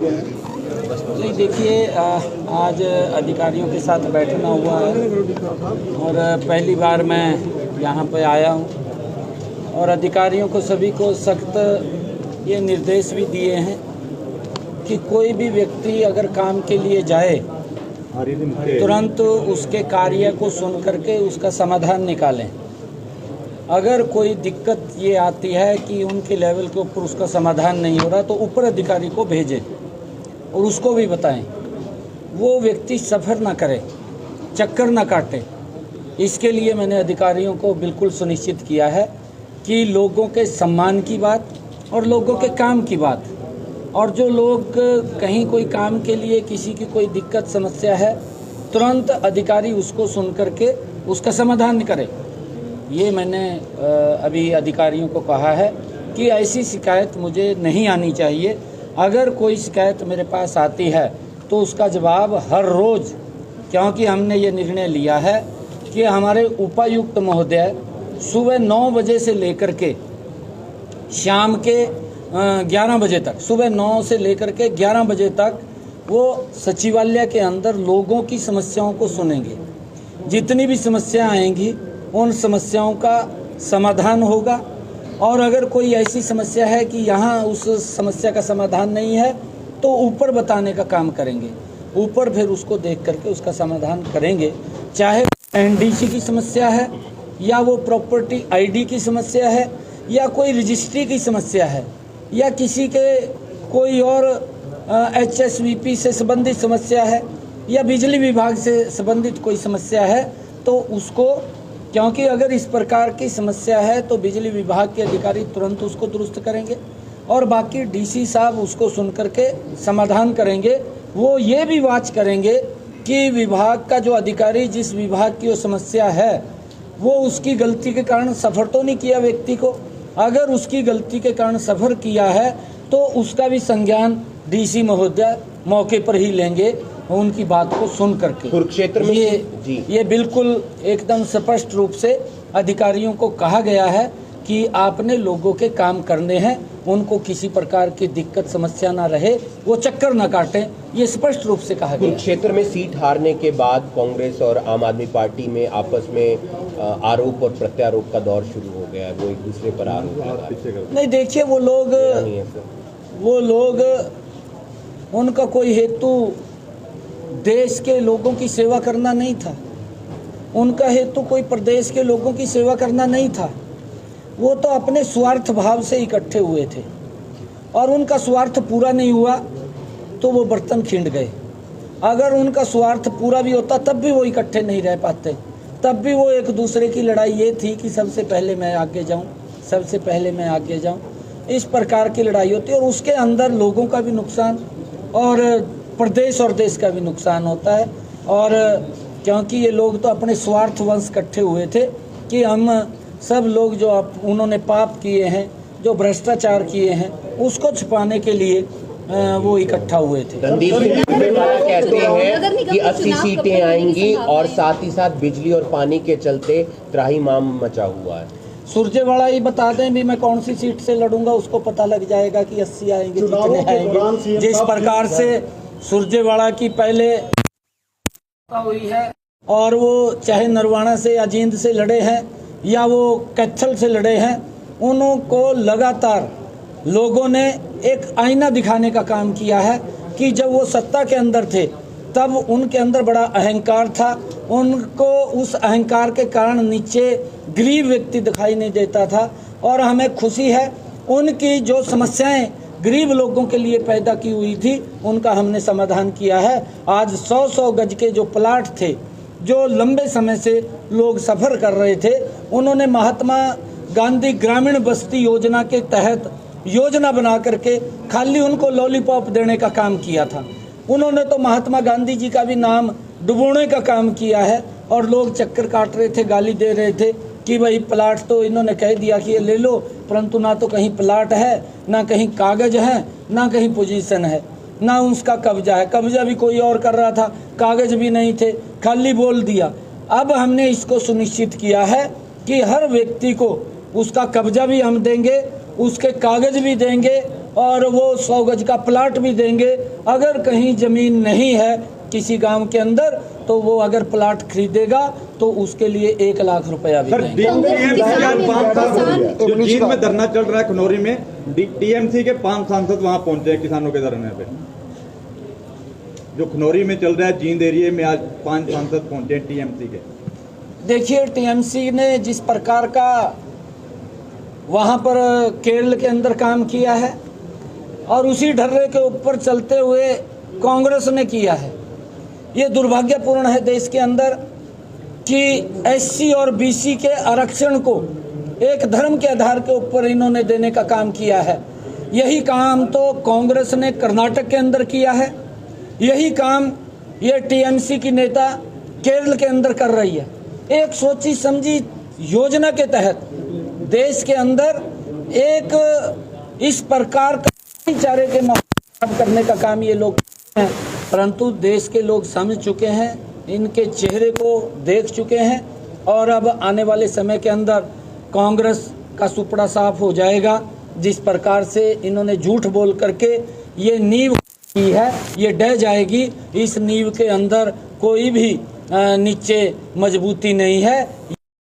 नहीं, देखिए, आज अधिकारियों के साथ बैठना हुआ है और पहली बार मैं यहाँ पे आया हूँ और अधिकारियों को सभी को सख्त ये निर्देश भी दिए हैं कि कोई भी व्यक्ति अगर काम के लिए जाए तुरंत उसके कार्य को सुन करके उसका समाधान निकालें। अगर कोई दिक्कत ये आती है कि उनके लेवल के ऊपर उसका समाधान नहीं हो रहा तो ऊपर अधिकारी को भेजें और उसको भी बताएं। वो व्यक्ति सफ़र ना करे, चक्कर ना काटे। इसके लिए मैंने अधिकारियों को बिल्कुल सुनिश्चित किया है कि लोगों के सम्मान की बात और लोगों के काम की बात, और जो लोग कहीं कोई काम के लिए किसी की कोई दिक्कत समस्या है तुरंत अधिकारी उसको सुन करके उसका समाधान करे। ये मैंने अभी अधिकारियों को कहा है कि ऐसी शिकायत मुझे नहीं आनी चाहिए। अगर कोई शिकायत मेरे पास आती है तो उसका जवाब हर रोज़, क्योंकि हमने ये निर्णय लिया है कि हमारे उपायुक्त महोदय सुबह 9 बजे से लेकर के शाम के 11 बजे तक, सुबह 9 से लेकर के 11 बजे तक वो सचिवालय के अंदर लोगों की समस्याओं को सुनेंगे। जितनी भी समस्याएं आएंगी उन समस्याओं का समाधान होगा, और अगर कोई ऐसी समस्या है कि यहाँ उस समस्या का समाधान नहीं है तो ऊपर बताने का काम करेंगे। ऊपर फिर उसको देख करके उसका समाधान करेंगे। चाहे एनडीसी की समस्या है या वो प्रॉपर्टी आईडी की समस्या है या कोई रजिस्ट्री की समस्या है या किसी के कोई और एचएसवीपी से संबंधित समस्या है या बिजली विभाग से संबंधित कोई समस्या है, तो उसको, क्योंकि अगर इस प्रकार की समस्या है तो बिजली विभाग के अधिकारी तुरंत उसको दुरुस्त करेंगे और बाकी डीसी साहब उसको सुन करके समाधान करेंगे। वो ये भी वाच करेंगे कि विभाग का जो अधिकारी, जिस विभाग की वो समस्या है, वो उसकी गलती के कारण सफ़र तो नहीं किया व्यक्ति को। अगर उसकी गलती के कारण सफ़र किया है तो उसका भी संज्ञान डीसी महोदय मौके पर ही लेंगे उनकी बात को सुन करके। कुरुक्षेत्र में ये बिल्कुल एकदम स्पष्ट रूप से अधिकारियों को कहा गया है कि आपने लोगों के काम करने हैं, उनको किसी प्रकार की दिक्कत समस्या ना रहे, वो चक्कर ना काटें, ये स्पष्ट रूप से कहा गया। कुरुक्षेत्र में सीट हारने के बाद कांग्रेस और आम आदमी पार्टी में आपस में आरोप और प्रत्यारोप का दौर शुरू हो गया है। वो एक दूसरे पर आरोप लगा रहे हैं। नहीं, देखिए, वो लोग उनका कोई हेतु देश के लोगों की सेवा करना नहीं था। उनका हेतु कोई प्रदेश के लोगों की सेवा करना नहीं था। वो तो अपने स्वार्थ भाव से इकट्ठे हुए थे और उनका स्वार्थ पूरा नहीं हुआ तो वो बर्तन खिंड गए। अगर उनका स्वार्थ पूरा भी होता तब भी वो इकट्ठे नहीं रह पाते। तब भी वो एक दूसरे की लड़ाई ये थी कि सबसे पहले मैं आगे जाऊं, सबसे पहले मैं आगे जाऊं, इस प्रकार की लड़ाई होती है और उसके अंदर लोगों का भी नुकसान और प्रदेश और देश का भी नुकसान होता है। और क्योंकि ये लोग तो अपने स्वार्थवश इकट्ठे हुए थे कि हम सब लोग जो उन्होंने पाप किए हैं, जो भ्रष्टाचार किए हैं, उसको छुपाने के लिए वो इकट्ठा हुए थे। रणदीप सिंह कहते हैं कि 80 सीटें आएंगी और साथ ही साथ बिजली और पानी के चलते त्राहिमाम मचा हुआ है। सुरजेवाला ही बता दें भी मैं कौन सी सीट से लड़ूंगा, उसको पता लग जाएगा कि 80 आएंगे, कितने आएंगे। जिस प्रकार से सुरजेवाला की पहले हुई है और वो चाहे नरवाना से या जींद से लड़े हैं या वो कैथल से लड़े हैं, उनको लगातार लोगों ने एक आईना दिखाने का काम किया है कि जब वो सत्ता के अंदर थे तब उनके अंदर बड़ा अहंकार था। उनको उस अहंकार के कारण नीचे गरीब व्यक्ति दिखाई नहीं देता था। और हमें खुशी है उनकी जो समस्याएं गरीब लोगों के लिए पैदा की हुई थी उनका हमने समाधान किया है। आज 100-100 गज के जो प्लाट थे, जो लंबे समय से लोग सफ़र कर रहे थे, उन्होंने महात्मा गांधी ग्रामीण बस्ती योजना के तहत योजना बना करके खाली उनको लॉलीपॉप देने का काम किया था। उन्होंने तो महात्मा गांधी जी का भी नाम डुबोने का काम किया है और लोग चक्कर काट रहे थे, गाली दे रहे थे कि भाई प्लाट तो इन्होंने कह दिया कि ये ले लो, परंतु ना तो कहीं प्लाट है, ना कहीं कागज है, ना कहीं पोजीशन है, ना उसका कब्जा है। कब्जा भी कोई और कर रहा था, कागज भी नहीं थे, खाली बोल दिया। अब हमने इसको सुनिश्चित किया है कि हर व्यक्ति को उसका कब्जा भी हम देंगे, उसके कागज भी देंगे और वो 100 गज का प्लाट भी देंगे। अगर कहीं ज़मीन नहीं है किसी गांव के अंदर तो वो अगर प्लाट खरीदेगा तो उसके लिए 1 लाख रुपया भी देंगे। जो जींद में धरना चल रहा है खनौरी में, टीएमसी के 5 सांसद वहां पहुंचे हैं किसानों के धरने पे। जो खनौरी में चल रहा है जींद एरिया में, आज 5 सांसद पहुंचे हैं टीएमसी के। देखिए, टीएमसी ने जिस प्रकार का वहाँ पर केरल के अंदर काम किया है और उसी ढर्रे के ऊपर चलते हुए कांग्रेस ने किया है, ये दुर्भाग्यपूर्ण है देश के अंदर कि एससी और बीसी के आरक्षण को एक धर्म के आधार के ऊपर इन्होंने देने का काम किया है। यही काम तो कांग्रेस ने कर्नाटक के अंदर किया है, यही काम ये टीएमसी की नेता केरल के अंदर कर रही है। एक सोची समझी योजना के तहत देश के अंदर एक इस प्रकार का भाईचारे के माहौल करने का काम ये लोग हैं, परंतु देश के लोग समझ चुके हैं, इनके चेहरे को देख चुके हैं और अब आने वाले समय के अंदर कांग्रेस का सुपड़ा साफ हो जाएगा। जिस प्रकार से इन्होंने झूठ बोल करके ये नींव की है, ये ढह जाएगी। इस नींव के अंदर कोई भी नीचे मजबूती नहीं है।